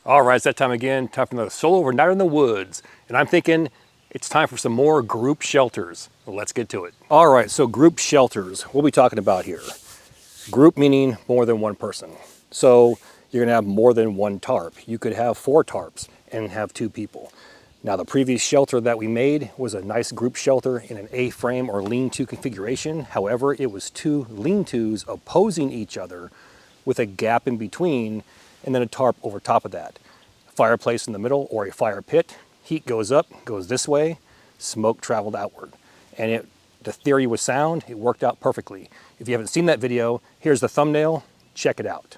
All right, it's that time again, time for another solo overnight in the woods. And I'm thinking it's time for some more group shelters. Well, let's get to it. All right, so group shelters, what are we talking about here? Group meaning more than one person. So you're gonna have more than one tarp. You could have 4 tarps and have 2 people. Now the previous shelter that we made was a nice group shelter in an A-frame or lean-to configuration. However, it was 2 lean-tos opposing each other with a gap in between and then a tarp over top of that. Fireplace in the middle or a fire pit. Heat goes up, goes this way, smoke traveled outward. And the theory was sound, it worked out perfectly. If you haven't seen that video, here's the thumbnail, check it out.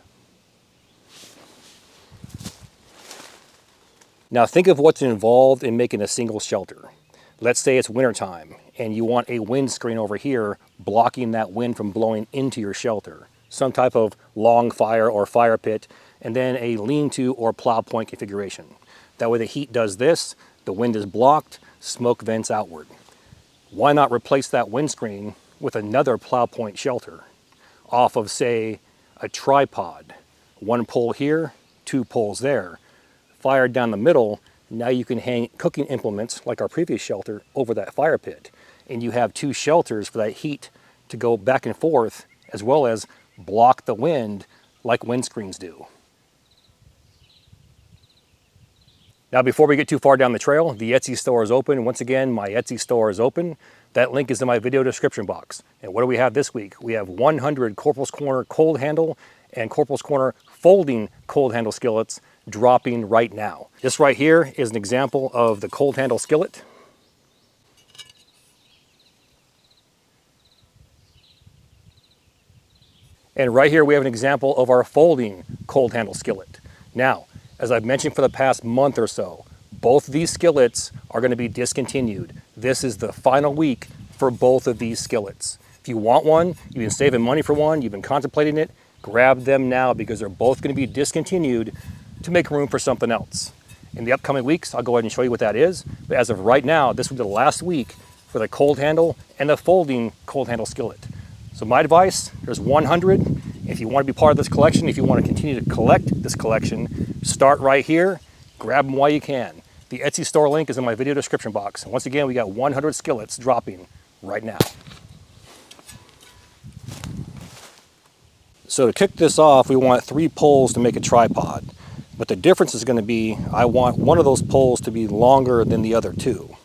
Now think of what's involved in making a single shelter. Let's say it's wintertime and you want a windscreen over here blocking that wind from blowing into your shelter. Some type of long fire or fire pit, and then a lean-to or plow point configuration. That way the heat does this, the wind is blocked, smoke vents outward. Why not replace that windscreen with another plow point shelter off of, say, a tripod? 1 pole here, 2 poles there. Fire down the middle, now you can hang cooking implements like our previous shelter over that fire pit. And you have 2 shelters for that heat to go back and forth, as well as block the wind like windscreens do. Now before we get too far down the trail, the Etsy store is open. Once again, my Etsy store is open. That link is in my video description box. And what do we have this week? We have 100 Corporals Corner cold handle and Corporals Corner folding cold handle skillets dropping right now. This right here is an example of the cold handle skillet. And right here we have an example of our folding cold handle skillet. Now, as I've mentioned for the past month or so, both of these skillets are going to be discontinued. This is the final week for both of these skillets. If you want one, you've been saving money for one, you've been contemplating it, grab them now because they're both going to be discontinued to make room for something else. In the upcoming weeks, I'll go ahead and show you what that is. But as of right now, this will be the last week for the cold handle and the folding cold handle skillet. So my advice, there's 100. If you want to be part of this collection, if you want to continue to collect this collection, start right here, grab them while you can. The Etsy store link is in my video description box. And once again, we got 100 skillets dropping right now. So to kick this off, we want 3 poles to make a tripod. But the difference is going to be, I want one of those poles to be longer than the other 2.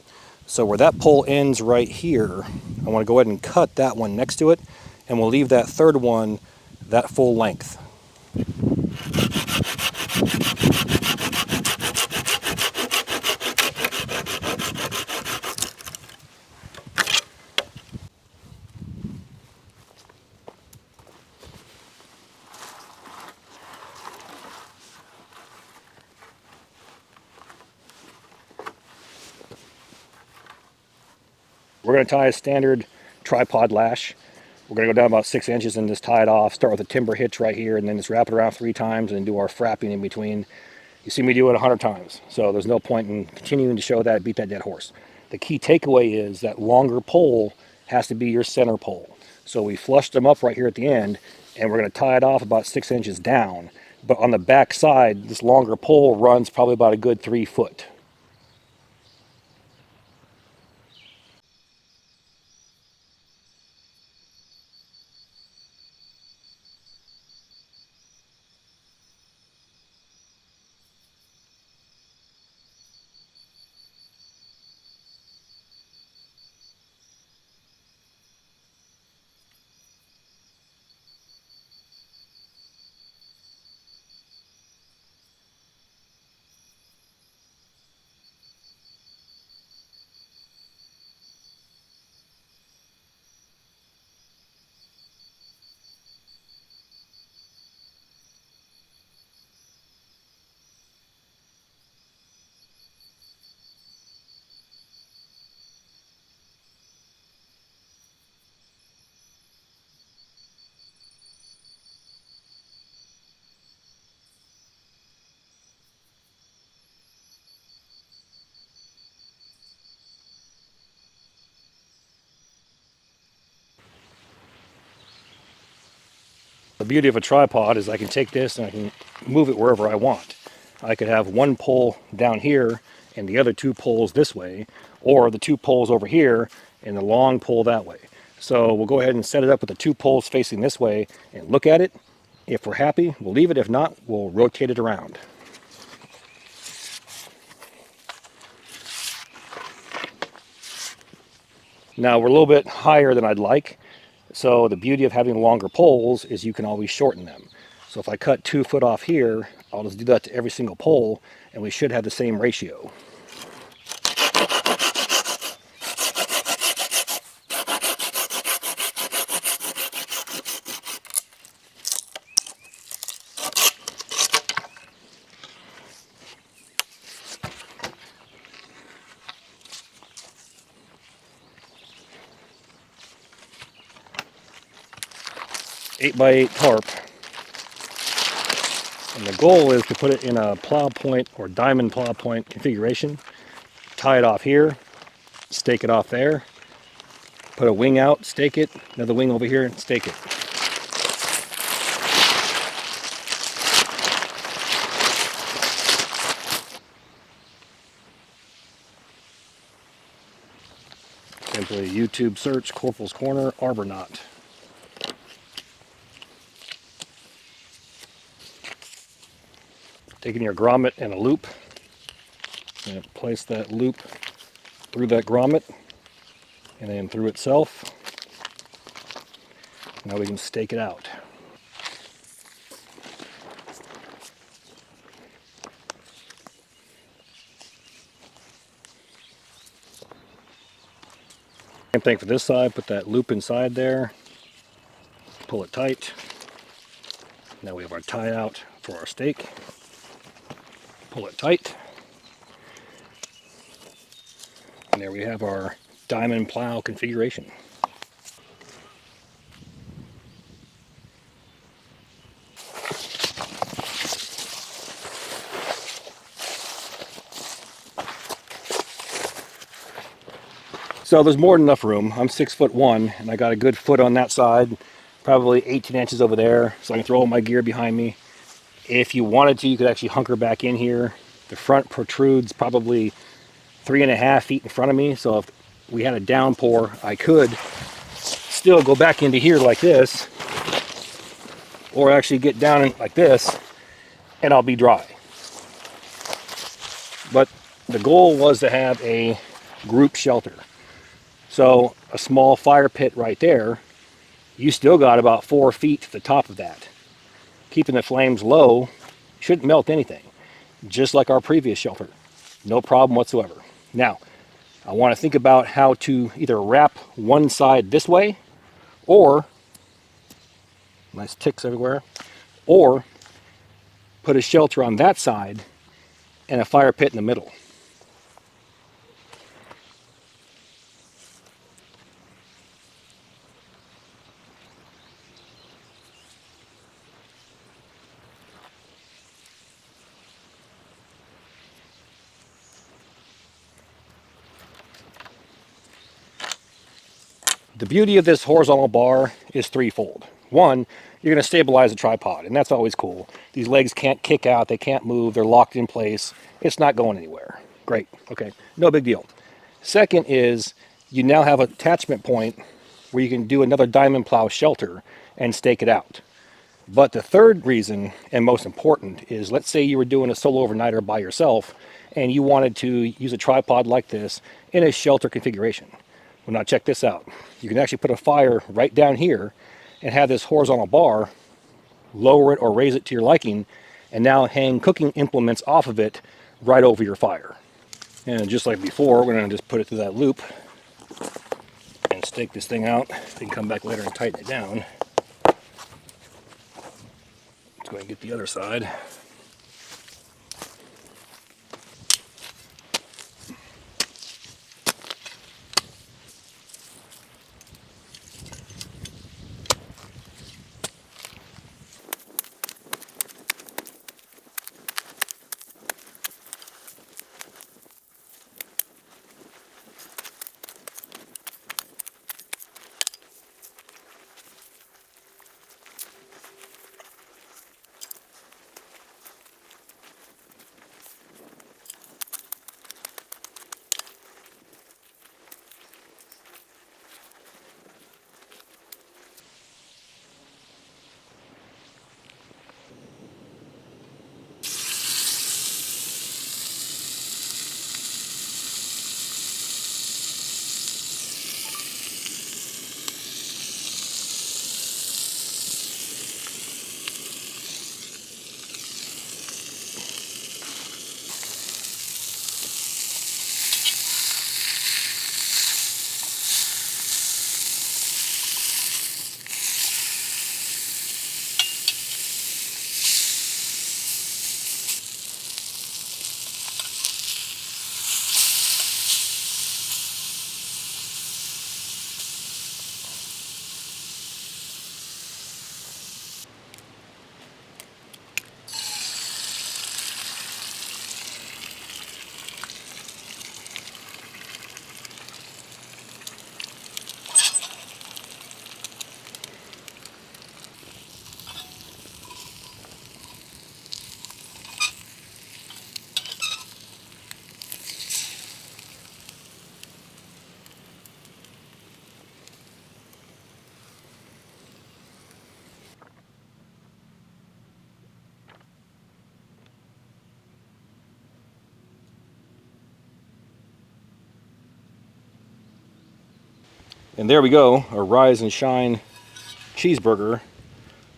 So where that pole ends right here, I want to go ahead and cut that one next to it, and we'll leave that third one that full length. We're going to tie a standard tripod lash. We're going to go down about 6 inches and just tie it off. Start with a timber hitch right here and then just wrap it around 3 times and do our frapping in between. You see me do it 100 times, so there's no point in continuing to show that, beat that dead horse. The key takeaway is that longer pole has to be your center pole. So we flushed them up right here at the end, and we're going to tie it off about 6 inches down. But on the back side, this longer pole runs probably about a good 3 foot. The beauty of a tripod is I can take this and I can move it wherever I want. I could have one pole down here and the other two poles this way, or the two poles over here and the long pole that way. So we'll go ahead and set it up with the two poles facing this way and look at it. If we're happy, we'll leave it. If not, we'll rotate it around. Now we're a little bit higher than I'd like. So the beauty of having longer poles is you can always shorten them. So if I cut 2 foot off here, I'll just do that to every single pole and we should have the same ratio. Eight by 8 tarp. And the goal is to put it in a plow point or diamond plow point configuration. Tie it off here, stake it off there, put a wing out, stake it, another wing over here, and stake it. Simply YouTube search Corporals Corner Arbor Knot. Taking your grommet and a loop, and place that loop through that grommet and then through itself. Now we can stake it out. Same thing for this side, put that loop inside there, pull it tight. Now we have our tie out for our stake. Pull it tight. And there we have our diamond plow configuration. So there's more than enough room. I'm 6'1" and I got a good foot on that side, probably 18 inches over there, so I can throw all my gear behind me. If you wanted to, you could actually hunker back in here. The front protrudes probably 3.5 feet in front of me, so if we had a downpour, I could still go back into here like this, or actually get down like this, and I'll be dry. But the goal was to have a group shelter. So a small fire pit right there, you still got about 4 feet to the top of that. Keeping the flames low shouldn't melt anything, just like our previous shelter. No problem whatsoever. Now, I want to think about how to either wrap one side this way, or, nice ticks everywhere, or put a shelter on that side and a fire pit in the middle. The beauty of this horizontal bar is threefold. One, you're going to stabilize the tripod, and that's always cool. These legs can't kick out, they can't move, they're locked in place. It's not going anywhere. Great, okay, no big deal. Second is, you now have an attachment point where you can do another diamond plow shelter and stake it out. But the third reason, and most important, is let's say you were doing a solo overnighter by yourself and you wanted to use a tripod like this in a shelter configuration. Well, now check this out. You can actually put a fire right down here and have this horizontal bar, lower it or raise it to your liking, and now hang cooking implements off of it right over your fire. And just like before, we're going to just put it through that loop and stake this thing out. We can come back later and tighten it down. Let's go ahead and get the other side. And there we go, a Rise and Shine cheeseburger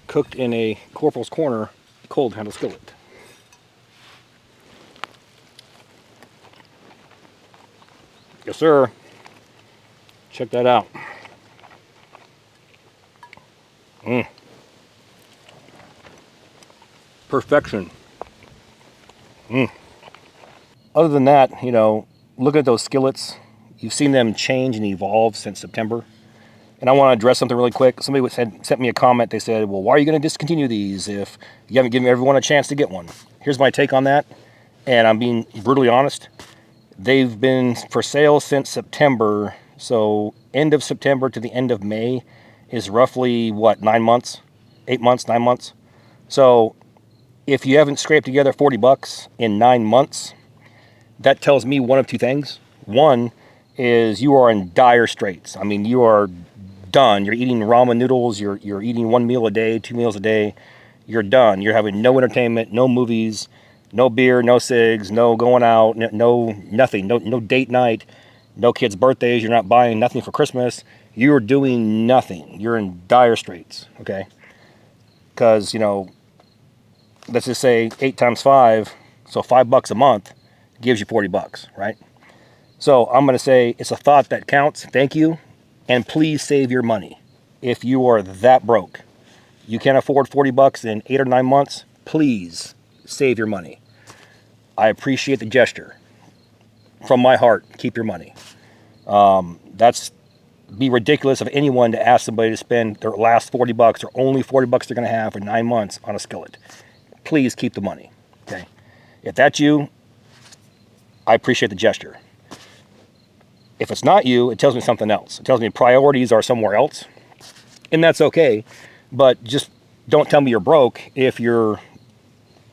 cooked in a Corporals Corner cold handle skillet. Yes, sir. Check that out. Perfection. Other than that, you know, looking at those skillets, you've seen them change and evolve since September. And I want to address something really quick. Somebody sent me a comment. They said, well, why are you going to discontinue these if you haven't given everyone a chance to get one? Here's my take on that. And I'm being brutally honest. They've been for sale since September. So end of September to the end of May is roughly, what, 9 months? 8 months, 9 months? So if you haven't scraped together 40 bucks in 9 months, that tells me one of two things. One is you are in dire straits. I mean, you are done. You're eating ramen noodles. You're eating 1 meal a day, 2 meals a day. You're done. You're having no entertainment, no movies, no beer, no cigs, no going out, no nothing, no date night, no kids' birthdays. You're not buying nothing for Christmas. You're doing nothing. You're in dire straits, okay? Because, you know, let's just say 8 times 5, so $5 a month gives you 40 bucks, right? So I'm going to say it's a thought that counts. Thank you. And please save your money. If you are that broke, you can't afford 40 bucks in 8 or 9 months, please save your money. I appreciate the gesture. From my heart, keep your money. That's be ridiculous of anyone to ask somebody to spend their last 40 bucks or only 40 bucks they're going to have for 9 months on a skillet. Please keep the money, okay? If that's you, I appreciate the gesture. If it's not you, it tells me something else. It tells me priorities are somewhere else, and that's okay. But just don't tell me you're broke if you're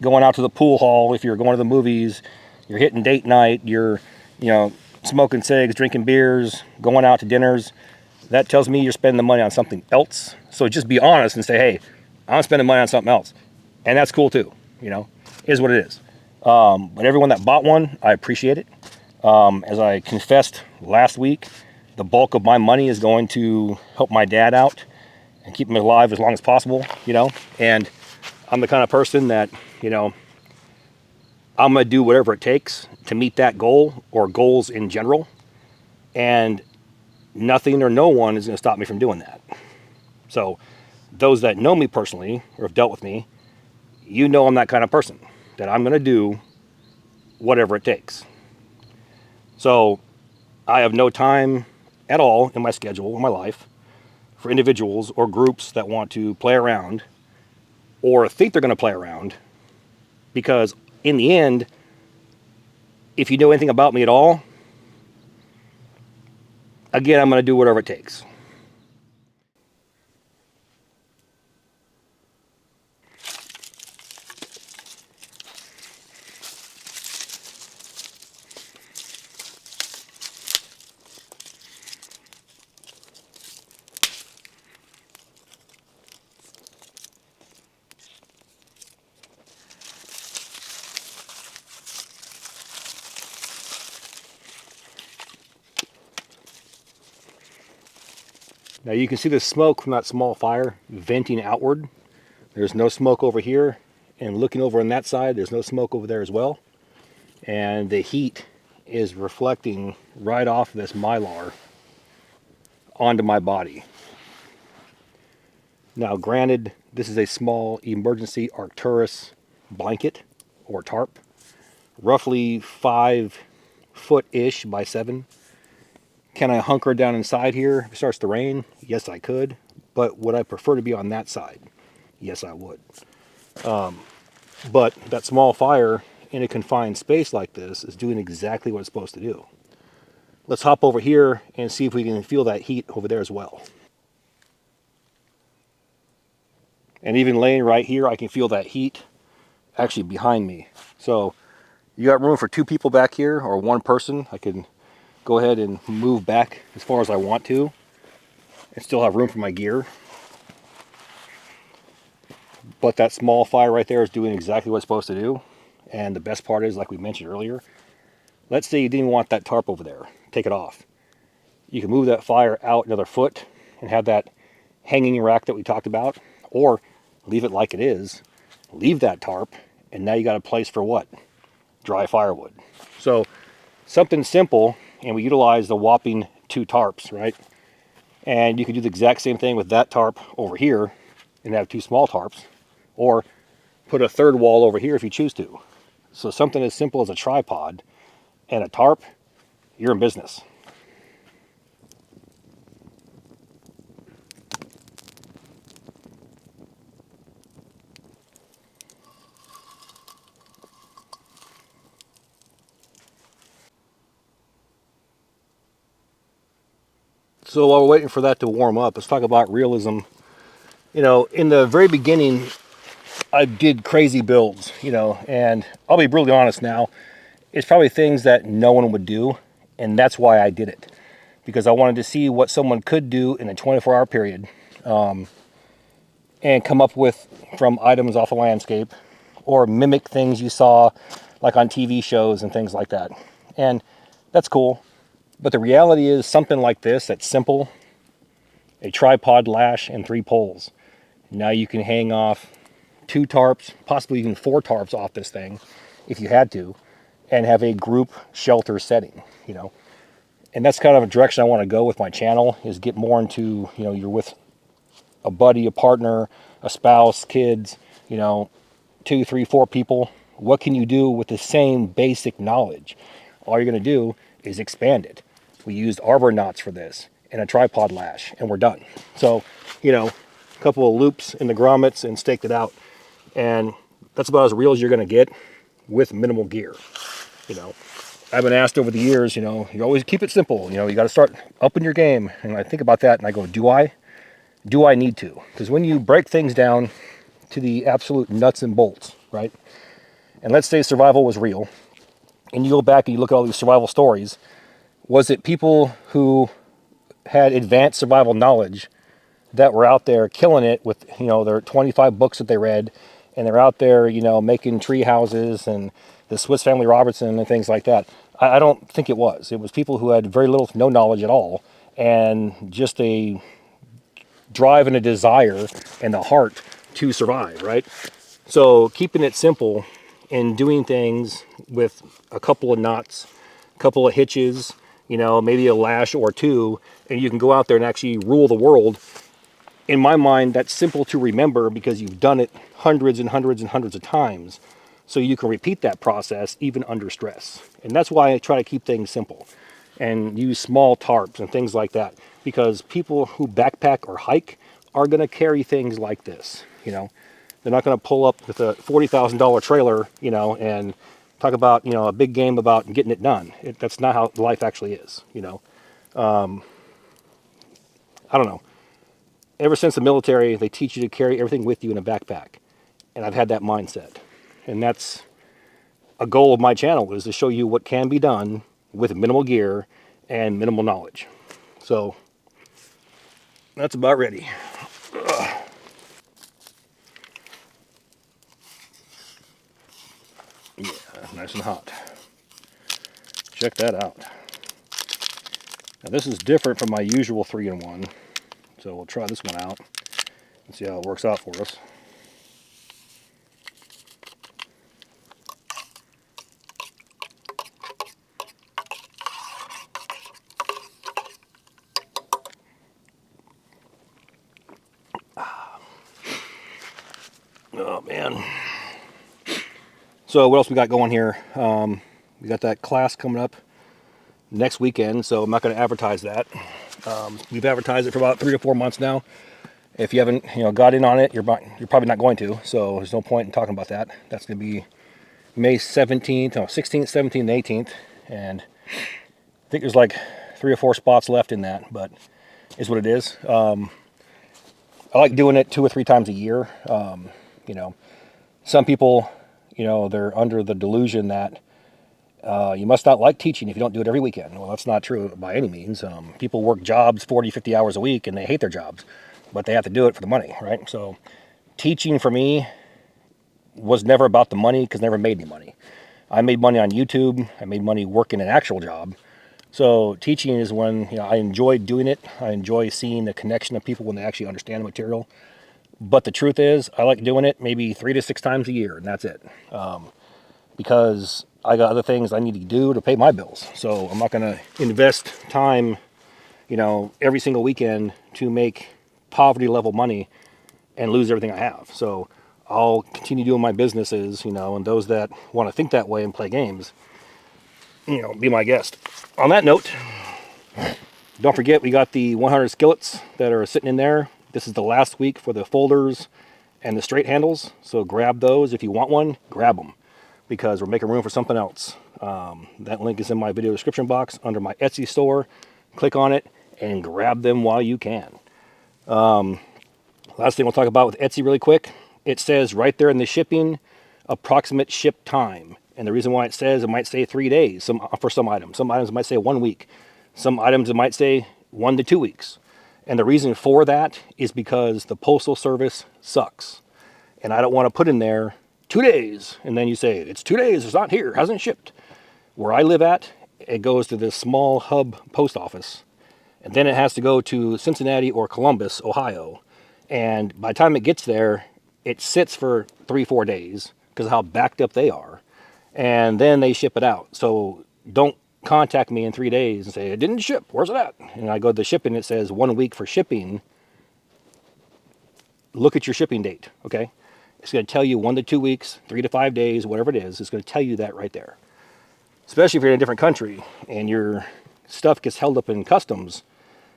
going out to the pool hall, if you're going to the movies, you're hitting date night, you're, you know, smoking cigs, drinking beers, going out to dinners. That tells me you're spending the money on something else. So just be honest and say, hey, I'm spending money on something else. And that's cool too, you know, is what it is. But everyone that bought one, I appreciate it. As I confessed last week, the bulk of my money is going to help my dad out and keep him alive as long as possible, you know. And I'm the kind of person that, you know, I'm going to do whatever it takes to meet that goal or goals in general. And nothing or no one is going to stop me from doing that. So those that know me personally or have dealt with me, you know I'm that kind of person, that I'm going to do whatever it takes. So I have no time at all in my schedule, in my life, for individuals or groups that want to play around or think they're going to play around. Because in the end, if you know anything about me at all, again, I'm going to do whatever it takes. Now you can see the smoke from that small fire venting outward. There's no smoke over here, and looking over on that side, there's no smoke over there as well. And the heat is reflecting right off this mylar onto my body. Now granted, this is a small emergency Arcturus blanket or tarp, roughly 5 foot-ish by 7. Can I hunker down inside here if it starts to rain? Yes, I could. But would I prefer to be on that side? Yes, I would. But that small fire in a confined space like this is doing exactly what it's supposed to do. Let's hop over here and see if we can feel that heat over there as well. And even laying right here, I can feel that heat actually behind me. So you got room for 2 people back here or 1 person. I can go ahead and move back as far as I want to and still have room for my gear. But that small fire right there is doing exactly what it's supposed to do. And the best part is, like we mentioned earlier, let's say you didn't want that tarp over there. Take it off. You can move that fire out another foot and have that hanging rack that we talked about, or leave it like it is, leave that tarp, and now you got a place for what? Dry firewood. So something simple, and we utilize the whopping 2 tarps, right? And you can do the exact same thing with that tarp over here and have 2 small tarps, or put a third wall over here if you choose to. So something as simple as a tripod and a tarp, you're in business. So while we're waiting for that to warm up, let's talk about realism. You know, in the very beginning, I did crazy builds, you know, and I'll be brutally honest now, it's probably things that no one would do, and that's why I did it. Because I wanted to see what someone could do in a 24-hour period, and come up with from items off a landscape, or mimic things you saw like on TV shows and things like that. And that's cool. But the reality is something like this that's simple, a tripod lash and 3 poles. Now you can hang off 2 tarps, possibly even 4 tarps off this thing if you had to, and have a group shelter setting, you know. And that's kind of a direction I want to go with my channel, is get more into, you know, you're with a buddy, a partner, a spouse, kids, you know, 2, 3, 4 people. What can you do with the same basic knowledge? All you're going to do is expand it. We used arbor knots for this and a tripod lash, and we're done. So, you know, a couple of loops in the grommets and staked it out. And that's about as real as you're going to get with minimal gear. You know, I've been asked over the years, you know, you always keep it simple. You know, you got to start upping your game. And I think about that and I go, do I? Do I need to? Because when you break things down to the absolute nuts and bolts, right? And let's say survival was real, and you go back and you look at all these survival stories, was it people who had advanced survival knowledge that were out there killing it with, you know, their 25 books that they read, and they're out there, you know, making tree houses and the Swiss Family Robinson and things like that? I don't think it was. It was people who had very little to no knowledge at all, and just a drive and a desire and the heart to survive, right? So keeping it simple and doing things with a couple of knots, a couple of hitches, you know, maybe a lash or 2, and you can go out there and actually rule the world. In my mind, that's simple to remember because you've done it hundreds and hundreds and hundreds of times. So you can repeat that process even under stress. And that's why I try to keep things simple and use small tarps and things like that, because people who backpack or hike are going to carry things like this. You know, they're not going to pull up with a $40,000 trailer, you know, and talk about, you know, a big game about getting it done. That's not how life actually is, you know. I don't know. Ever since the military, they teach you to carry everything with you in a backpack. And I've had that mindset. And that's a goal of my channel, is to show you what can be done with minimal gear and minimal knowledge. So that's about ready. Ugh. Yeah, nice and hot. Check that out. Now this is different from my usual 3-in-1. So we'll try this one out and see how it works out for us. Oh man. So what else we got going here? We got that class coming up next weekend, so I'm not going to advertise that. We've advertised it for about 3 to 4 months now. If you haven't, you know, got in on it, you're probably not going to. So there's no point in talking about that. That's going to be May 17th, no, 16th, 17th, and 18th, and I think there's like 3 or 4 spots left in that, but is what it is. I like doing it 2 or 3 times a year. You know, some people, you know, they're under the delusion that you must not like teaching if you don't do it every weekend. Well, that's not true by any means. People work jobs 40, 50 hours a week and they hate their jobs, but they have to do it for the money, right? So teaching for me was never about the money, because never made any money. I made money on YouTube. I made money working an actual job, So teaching is when, you know, I enjoy doing it. I enjoy seeing the connection of people when they actually understand the material. But the truth is, I like doing it maybe 3 to 6 times a year, and that's it. Because I got other things I need to do to pay my bills. So I'm not going to invest time, you know, every single weekend to make poverty level money and lose everything I have. So I'll continue doing my businesses, you know, and those that want to think that way and play games, you know, be my guest. On that note, don't forget we got the 100 skillets that are sitting in there. This is the last week for the folders and the straight handles. So grab those. If you want one, grab them, because we're making room for something else. That link is in my video description box under my Etsy store. Click on it and grab them while you can. Last thing we'll talk about with Etsy really quick. It says right there in the shipping, approximate ship time. And the reason why it says, it might say 3 days for some items. Some items might say 1 week. Some items it might say 1 to 2 weeks. And the reason for that is because the Postal Service sucks. And I don't want to put in there 2 days. And then you say, it's 2 days, it's not here, hasn't shipped. Where I live at, it goes to this small hub post office. And then it has to go to Cincinnati or Columbus, Ohio. And by the time it gets there, it sits for 3-4 days because of how backed up they are. And then they ship it out. So don't contact me in 3 days and say, it didn't ship, where's it at? And I go to the shipping, it says 1 week for shipping. Look at your shipping date, okay? It's going to tell you 1 to 2 weeks, 3 to 5 days, whatever it is. It's going to tell you that right there. Especially if you're in a different country and your stuff gets held up in customs.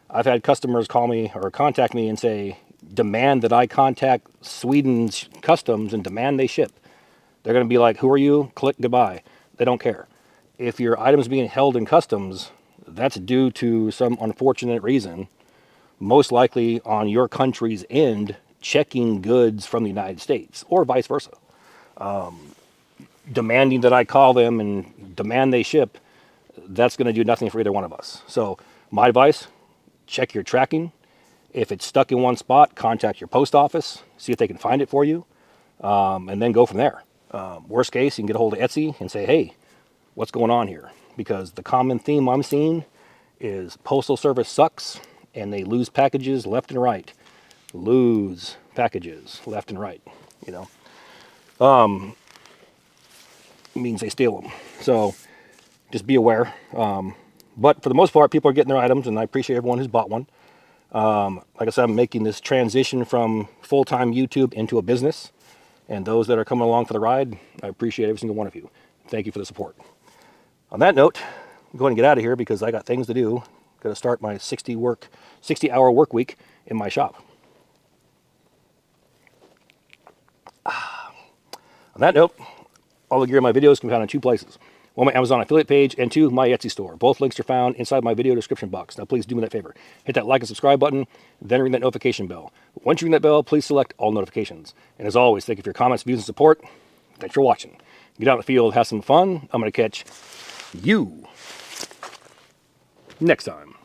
I've had customers call me or contact me and say, demand that I contact Sweden's customs and demand they ship. They're going to be like, who are you? Click goodbye. They don't care. If your item's being held in customs, that's due to some unfortunate reason, most likely on your country's end, checking goods from the United States or vice versa. Demanding that I call them and demand they ship, that's going to do nothing for either one of us. So my advice, check your tracking. If it's stuck in one spot, contact your post office, see if they can find it for you, and then go from there. Worst case, you can get a hold of Etsy and say, hey, what's going on here? Because the common theme I'm seeing is Postal Service sucks and they lose packages left and right. Lose packages left and right, you know. It means they steal them. So just be aware. But for the most part, people are getting their items, and I appreciate everyone who's bought one. Like I said, I'm making this transition from full-time YouTube into a business. And those that are coming along for the ride, I appreciate every single one of you. Thank you for the support. On that note, I'm going to get out of here because I got things to do. Got to start my 60-hour work week in my shop. On that note, all the gear in my videos can be found in 2 places. 1, my Amazon affiliate page, and 2, my Etsy store. Both links are found inside my video description box. Now please do me that favor. Hit that like and subscribe button, then ring that notification bell. Once you ring that bell, please select all notifications. And as always, thank you for your comments, views, and support. Thanks for watching. Get out in the field, have some fun. I'm going to catch you next time.